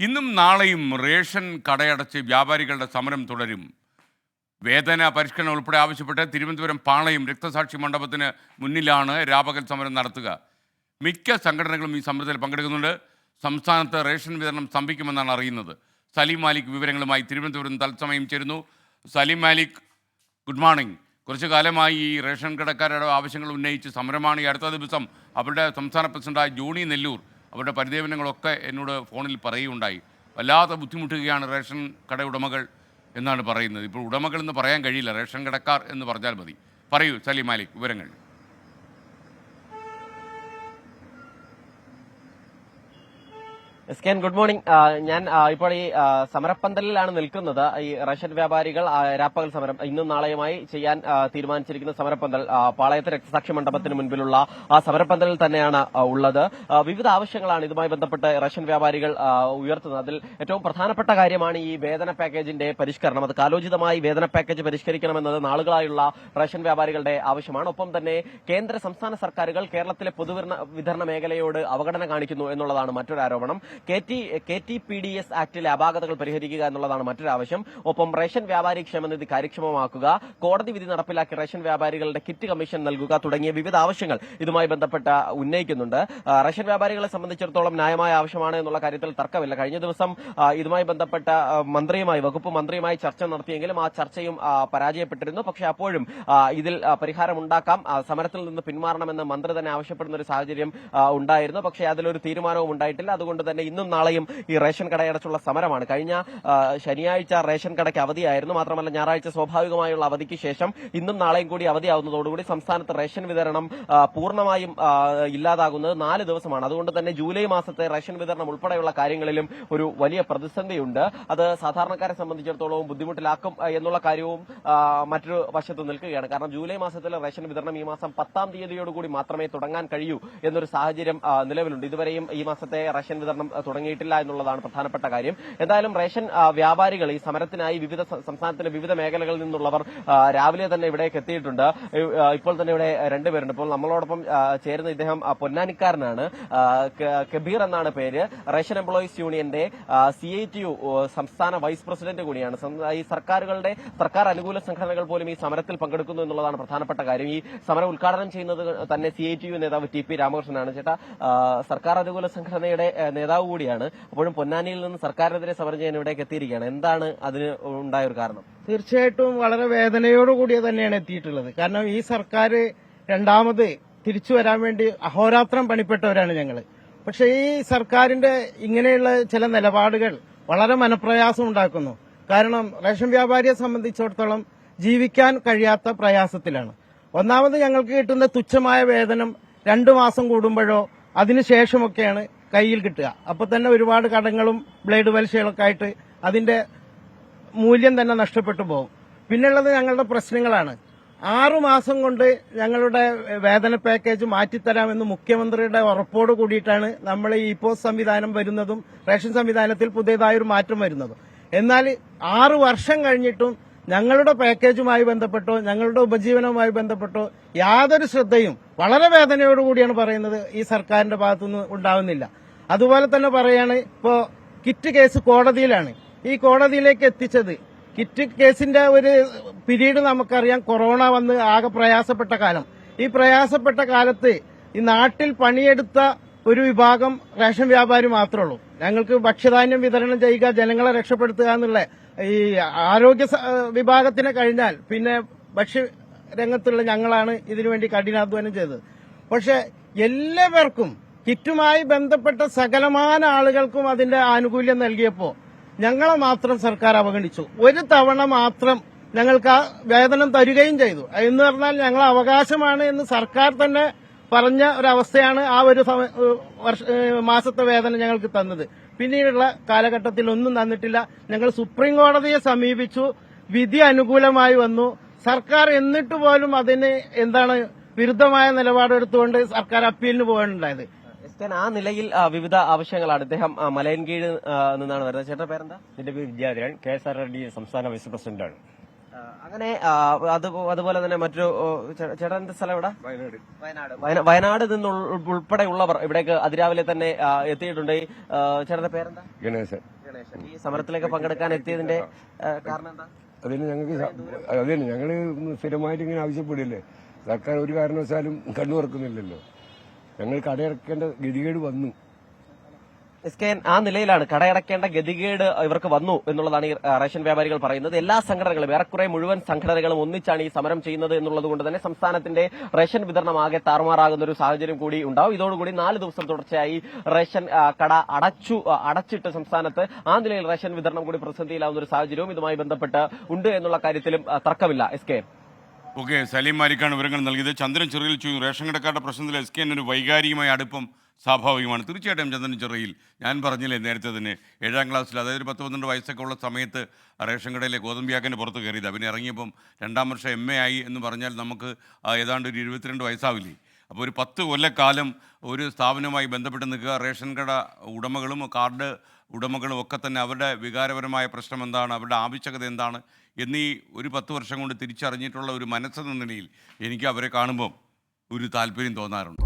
ഇന്നും നാളെയും റേഷൻ കടയടച്ച് വ്യാപാരികളുടെ സമരം തുടരും. വേതന പരിഷ്കരണം ഉൾപ്പെടെ ആവശ്യപ്പെട്ട് തിരുവനന്തപുരം പാളയം രക്തസാക്ഷി മണ്ഡപത്തിന് മുന്നിലാണ് രാപകൽ സമരം നടത്തുക. മിക്ക സംഘടനകളും ഈ സമരത്തിൽ പങ്കെടുക്കുന്നുണ്ട്. സംസ്ഥാനത്ത് റേഷൻ വിതരണം സ്തംഭിക്കുമെന്നാണ് അറിയുന്നത്. സലീം മാലിക് വിവരങ്ങളുമായി തിരുവനന്തപുരം തത്സമയം ചേരുന്നു. Salim Malik, good morning. കുറച്ചു കാലമായി ഈ റേഷൻ കടക്കാരുടെ ആവശ്യങ്ങൾ ഉന്നയിച്ച് സമരമാണ്. ഈ അടുത്ത ദിവസം അവരുടെ സംസ്ഥാന പ്രസിഡന്റായ ജോണി നെല്ലൂർ അവരുടെ പരിദേവനങ്ങളൊക്കെ എന്നോട് ഫോണിൽ പറയുകയുണ്ടായി. വല്ലാതെ ബുദ്ധിമുട്ടുകയാണ് റേഷൻ കട ഉടമകൾ എന്നാണ് പറയുന്നത്. ഇപ്പോൾ ഉടമകൾ എന്ന് പറയാൻ കഴിയില്ല, റേഷൻ കടക്കാർ എന്ന് പറഞ്ഞാൽ മതി. പറയൂ സലീം മാലിക്, വിവരങ്ങൾ. എസ്കെൻ, ഗുഡ് മോർണിംഗ്. ഞാൻ ഇപ്പോൾ ഈ സമരപ്പന്തലിലാണ് നിൽക്കുന്നത്. ഈ റേഷൻ വ്യാപാരികൾ രാപ്പകൽ സമരം ഇന്നും നാളെയുമായി ചെയ്യാൻ തീരുമാനിച്ചിരിക്കുന്ന സമരപ്പന്തൽ പാളയത്ത് രക്തസാക്ഷി മണ്ഡപത്തിന് മുൻപിലുള്ള ആ സമരപ്പന്തലിൽ തന്നെയാണ് ഉള്ളത്. വിവിധ ആവശ്യങ്ങളാണ് ഇതുമായി ബന്ധപ്പെട്ട് റേഷൻ വ്യാപാരികൾ ഉയർത്തുന്നത്. അതിൽ ഏറ്റവും പ്രധാനപ്പെട്ട കാര്യമാണ് ഈ വേതന പാക്കേജിന്റെ പരിഷ്കരണം. അത് കാലോചിതമായി വേതന പാക്കേജ് പരിഷ്കരിക്കണമെന്നത് നാളുകളായുള്ള റേഷൻ വ്യാപാരികളുടെ ആവശ്യമാണ്. ഒപ്പം തന്നെ കേന്ദ്ര സംസ്ഥാന സർക്കാരുകൾ കേരളത്തിലെ പൊതുവിതരണ മേഖലയോട് അവഗണന കാണിക്കുന്നു എന്നുള്ളതാണ് മറ്റൊരു ആരോപണം. KTPDS ആക്ടിലെ അപാകതകൾ പരിഹരിക്കുക എന്നുള്ളതാണ് മറ്റൊരു ആവശ്യം. ഒപ്പം റേഷൻ വ്യാപാരി ക്ഷേമനിധി കാര്യക്ഷമമാക്കുക, കോടതി വിധി നടപ്പിലാക്കി റേഷൻ വ്യാപാരികളുടെ കിറ്റ് കമ്മീഷൻ നൽകുക തുടങ്ങിയ വിവിധ ആവശ്യങ്ങൾ ഇതുമായി ബന്ധപ്പെട്ട് ഉന്നയിക്കുന്നുണ്ട്. റേഷൻ വ്യാപാരികളെ സംബന്ധിച്ചിടത്തോളം ന്യായമായ ആവശ്യമാണ് എന്നുള്ള കാര്യത്തിൽ തർക്കമില്ല. കഴിഞ്ഞ ദിവസം ഇതുമായി ബന്ധപ്പെട്ട വകുപ്പ് മന്ത്രിയുമായി ചർച്ച നടത്തിയെങ്കിലും ആ ചർച്ചയും പരാജയപ്പെട്ടിരുന്നു. പക്ഷേ അപ്പോഴും ഇതിൽ പരിഹാരമുണ്ടാക്കാം, സമരത്തിൽ നിന്ന് പിന്മാറണമെന്ന് മന്ത്രി തന്നെ ആവശ്യപ്പെടുന്ന ഒരു സാഹചര്യം ഉണ്ടായിരുന്നു. പക്ഷേ അതിലൊരു തീരുമാനവും ഉണ്ടായിട്ടില്ല. അതുകൊണ്ട് തന്നെ ഇന്നും നാളെയും ഈ റേഷൻ കടയടച്ചുള്ള സമരമാണ്. കഴിഞ്ഞ ശനിയാഴ്ച റേഷൻ കടയ്ക്ക് അവധിയായിരുന്നു. മാത്രമല്ല ഞായറാഴ്ച സ്വാഭാവികമായുള്ള അവധിക്ക് ശേഷം ഇന്നും നാളെയും കൂടി അവധിയാവുന്നതോടുകൂടി സംസ്ഥാനത്ത് റേഷൻ വിതരണം പൂർണ്ണമായും ഇല്ലാതാകുന്നത് 4 ദിവസമാണ്. അതുകൊണ്ട് തന്നെ ജൂലൈ മാസത്തെ റേഷൻ വിതരണം ഉൾപ്പെടെയുള്ള കാര്യങ്ങളിലും ഒരു വലിയ പ്രതിസന്ധിയുണ്ട്. അത് സാധാരണക്കാരെ സംബന്ധിച്ചിടത്തോളം ബുദ്ധിമുട്ടിലാക്കും എന്നുള്ള കാര്യവും മറ്റൊരു വശത്ത് നിൽക്കുകയാണ്. കാരണം ജൂലൈ മാസത്തിലെ റേഷൻ വിതരണം ഈ മാസം 10-ാം തീയതിയോടുകൂടി മാത്രമേ തുടങ്ങാൻ കഴിയൂ എന്നൊരു സാഹചര്യം നിലവിലുണ്ട്. ഇതുവരെയും ഈ മാസത്തെ റേഷൻ വിതരണം തുടങ്ങിയിട്ടില്ല എന്നുള്ളതാണ് പ്രധാനപ്പെട്ട കാര്യം. എന്തായാലും റേഷൻ വ്യാപാരികൾ ഈ സമരത്തിനായി സംസ്ഥാനത്തിന്റെ വിവിധ മേഖലകളിൽ നിന്നുള്ളവർ രാവിലെ തന്നെ ഇവിടേക്ക് എത്തിയിട്ടുണ്ട്. ഇപ്പോൾ തന്നെ ഇവിടെ രണ്ടുപേരുണ്ട്. ഇപ്പോൾ നമ്മളോടൊപ്പം ചേരുന്ന ഇദ്ദേഹം പൊന്നാനിക്കാരനാണ്. കബീർ എന്നാണ് പേര്. റേഷൻ എംപ്ലോയീസ് യൂണിയന്റെ CITU സംസ്ഥാന വൈസ് പ്രസിഡന്റ് കൂടിയാണ്. ഈ സർക്കാർ അനുകൂല സംഘടനകൾ പോലും ഈ സമരത്തിൽ പങ്കെടുക്കുന്നു എന്നുള്ളതാണ് പ്രധാനപ്പെട്ട കാര്യം. ഈ സമരം ഉദ്ഘാടനം ചെയ്യുന്നത് തന്നെ CITU നേതാവ് TP രാമകൃഷ്ണനാണ്. ചേട്ടാ, സർക്കാർ അനുകൂല സംഘടനയുടെ നേതാവ് കൂടിയാണ്. അപ്പോഴും പൊന്നാനിയിൽ നിന്ന് സർക്കാരിനെതിരെ സമരം ചെയ്യാൻ ഇവിടേക്ക് എത്തിയിരിക്കുകയാണ്. എന്താണ് അതിന് ഉണ്ടായ ഒരു കാരണം? തീർച്ചയായിട്ടും വളരെ വേദനയോടുകൂടിയ തന്നെയാണ് എത്തിയിട്ടുള്ളത്. കാരണം ഈ സർക്കാർ രണ്ടാമത് തിരിച്ചു വരാൻ വേണ്ടി അഹോരാത്രം പണിപ്പെട്ടവരാണ് ഞങ്ങൾ. പക്ഷെ ഈ സർക്കാരിന്റെ ഇങ്ങനെയുള്ള ചില നിലപാടുകൾ വളരെ മനപ്രയാസം ഉണ്ടാക്കുന്നു. കാരണം റേഷൻ വ്യാപാരിയെ സംബന്ധിച്ചിടത്തോളം ജീവിക്കാൻ കഴിയാത്ത പ്രയാസത്തിലാണ്. ഒന്നാമത് ഞങ്ങൾക്ക് കിട്ടുന്ന തുച്ഛമായ വേതനം 2 മാസം കൂടുമ്പോഴോ അതിനുശേഷമൊക്കെയാണ് കയ്യിൽ കിട്ടുക. അപ്പൊ തന്നെ ഒരുപാട് കടങ്ങളും ബ്ലേഡ് പലിശകളൊക്കെ ആയിട്ട് അതിന്റെ മൂല്യം തന്നെ നഷ്ടപ്പെട്ടു പോകും. പിന്നുള്ളത് ഞങ്ങളുടെ പ്രശ്നങ്ങളാണ്. 6 മാസം കൊണ്ട് ഞങ്ങളുടെ വേതന പാക്കേജ് മാറ്റിത്തരാമെന്ന് മുഖ്യമന്ത്രിയുടെ ഉറപ്പോട് കൂടിയിട്ടാണ് നമ്മൾ ഈ പോസ്റ്റ് സംവിധാനം വരുന്നതും റേഷൻ സംവിധാനത്തിൽ പുതിയതായൊരു മാറ്റം വരുന്നതും. എന്നാൽ 6 വർഷം കഴിഞ്ഞിട്ടും ഞങ്ങളുടെ പാക്കേജുമായി ബന്ധപ്പെട്ടോ ഞങ്ങളുടെ ഉപജീവനവുമായി ബന്ധപ്പെട്ടോ യാതൊരു ശ്രദ്ധയും വളരെ വേദനയോടുകൂടിയാണ് പറയുന്നത് ഈ സർക്കാരിന്റെ ഭാഗത്തുനിന്ന് ഉണ്ടാവുന്നില്ല. അതുപോലെ തന്നെ പറയാണ്, ഇപ്പോ കിറ്റ് കേസ് കോടതിയിലാണ്. ഈ കോടതിയിലേക്ക് എത്തിച്ചത് കിറ്റ് കേസിന്റെ ഒരു പിരീഡ് നമുക്കറിയാം. കൊറോണ വന്ന് ആകെ പ്രയാസപ്പെട്ട കാലം. ഈ പ്രയാസപ്പെട്ട കാലത്ത് ഈ നാട്ടിൽ പണിയെടുത്ത ഒരു വിഭാഗം റേഷൻ വ്യാപാരി മാത്രമേ ഉള്ളൂ. ഞങ്ങൾക്ക് ഭക്ഷ്യധാന്യം വിതരണം ചെയ്യുക, ജനങ്ങളെ രക്ഷപ്പെടുത്തുക എന്നുള്ള ഈ ആരോഗ്യ വിഭാഗത്തിനെ കഴിഞ്ഞാൽ പിന്നെ ഭക്ഷ്യരംഗത്തുള്ള ഞങ്ങളാണ് ഇതിനുവേണ്ടി കഠിനാധ്വാനം ചെയ്തത്. പക്ഷെ എല്ലാവർക്കും കിറ്റുമായി ബന്ധപ്പെട്ട സകലമാന ആളുകൾക്കും അതിന്റെ ആനുകൂല്യം നൽകിയപ്പോൾ ഞങ്ങളെ മാത്രം സർക്കാർ അവഗണിച്ചു. ഒരു തവണ മാത്രം ഞങ്ങൾക്ക് ആ വേതനം തരികയും ചെയ്തു. എന്ന് പറഞ്ഞാൽ ഞങ്ങളെ അവകാശമാണ് എന്ന് സർക്കാർ തന്നെ പറഞ്ഞ ഒരവസ്ഥയാണ് ആ ഒരു മാസത്തെ വേതനം ഞങ്ങൾക്ക് തന്നത്. പിന്നീടുള്ള കാലഘട്ടത്തിൽ ഒന്നും തന്നിട്ടില്ല. ഞങ്ങൾ സുപ്രീം കോടതിയെ സമീപിച്ചു, വിധി അനുകൂലമായി വന്നു. സർക്കാർ എന്നിട്ട് പോലും അതിന് വിരുദ്ധമായ നിലപാടെടുത്തുകൊണ്ട് സർക്കാർ അപ്പീലിന് പോകാനുണ്ടായത്. ആ നിലയിൽ വിവിധ ആവശ്യങ്ങളാണ്. ഇദ്ദേഹം മലയൻകീഴ് നിന്നാണ് വരുന്നത്. ചേട്ടന്റെ പേരെന്താ? എന്റെ പേര് വിദ്യാധരൻ, KSRD സംസ്ഥാന വൈസ് പ്രസിഡന്റാണ്. അങ്ങനെ അതുപോലെ തന്നെ മറ്റൊരു ചേട്ടന്റെ സ്ഥലം ഇവിടെ വയനാട് നിന്ന് ഉൾപ്പെടെയുള്ളവർ ഇവിടേക്ക് അതിരാവിലെ തന്നെ എത്തിയിട്ടുണ്ട്. ചേട്ടന്റെ പേരെന്താ? ഗണേശൻ. ഈ സമരത്തിലേക്ക് പങ്കെടുക്കാൻ എത്തിയതിന്റെ കാരണം എന്താ? അതിന് ഞങ്ങള് സ്ഥിരമായിട്ട് ഇങ്ങനെ ആവശ്യപ്പെടില്ലേ, സർക്കാർ ഒരു കാരണവശാലും കണ്ണു തുറക്കുന്നില്ലല്ലോ. ഞങ്ങൾ കടയടക്കേണ്ട ഗതികേട് വന്നു. ആ നിലയിലാണ് കടയടക്കേണ്ട ഗതികേട് ഇവർക്ക് വന്നു എന്നുള്ളതാണ് ഈ റേഷൻ വ്യാപാരികൾ പറയുന്നത്. എല്ലാ സംഘടനകളും ഏറെക്കുറെ മുഴുവൻ സംഘടനകളും ഒന്നിച്ചാണ് ഈ സമരം ചെയ്യുന്നത് എന്നുള്ളത് കൊണ്ട് തന്നെ സംസ്ഥാനത്തിന്റെ റേഷൻ വിതരണം ആകെ താറുമാറാകുന്ന ഒരു സാഹചര്യം കൂടി ഉണ്ടാവും. ഇതോടുകൂടി 4 ദിവസം തുടർച്ചയായി റേഷൻ കട അടച്ചിട്ട് സംസ്ഥാനത്ത് ആ നിലയിൽ റേഷൻ വിതരണം കൂടി പ്രതിസന്ധിയിലാവുന്ന ഒരു സാഹചര്യവും ഇതുമായി ബന്ധപ്പെട്ട് ഉണ്ട് എന്നുള്ള കാര്യത്തിലും തർക്കമില്ല. SK. ഓക്കെ, സലീം മാലിക്കാണ് വിവരങ്ങൾ നൽകിയത്. ചന്ദ്രൻ ചെറിയിൽ റേഷൻ കടക്കാരുടെ പ്രശ്നത്തിൽ SK ഒരു വൈകാരികമായ അടുപ്പം സ്വാഭാവികമാണ്. തീർച്ചയായിട്ടും ചന്ദ്രൻ ചെറിയിൽ, ഞാൻ പറഞ്ഞില്ലേ നേരത്തെ തന്നെ 7ാം ക്ലാസ്സിൽ, അതായത് ഒരു 10-12 വയസ്സൊക്കെ ഉള്ള സമയത്ത് റേഷൻ കടയിലെ ഗോതമ്പിയാക്കൻ്റെ പുറത്ത് കയറിയതാണ്. പിന്നെ ഇറങ്ങിയപ്പം 2ാം വർഷം MA ആയി എന്ന് പറഞ്ഞാൽ നമുക്ക് ഏതാണ്ട് ഒരു 22 വയസ്സാവില്ലേ. അപ്പോൾ ഒരു 10 കൊല്ലക്കാലം ഒരു സ്ഥാപനവുമായി ബന്ധപ്പെട്ട് നിൽക്കുക. റേഷൻ കട ഉടമകളും കാർഡ് ഉടമകളും ഒക്കെ തന്നെ അവരുടെ വികാരപരമായ പ്രശ്നം എന്താണ്, അവരുടെ ആവശ്യകത എന്താണ് എന്നീ ഒരു 10 വർഷം കൊണ്ട് തിരിച്ചറിഞ്ഞിട്ടുള്ള ഒരു മനസ്സെന്ന നിലയിൽ എനിക്ക് അവരെ കാണുമ്പം ഒരു താല്പര്യം തോന്നാറുണ്ട്.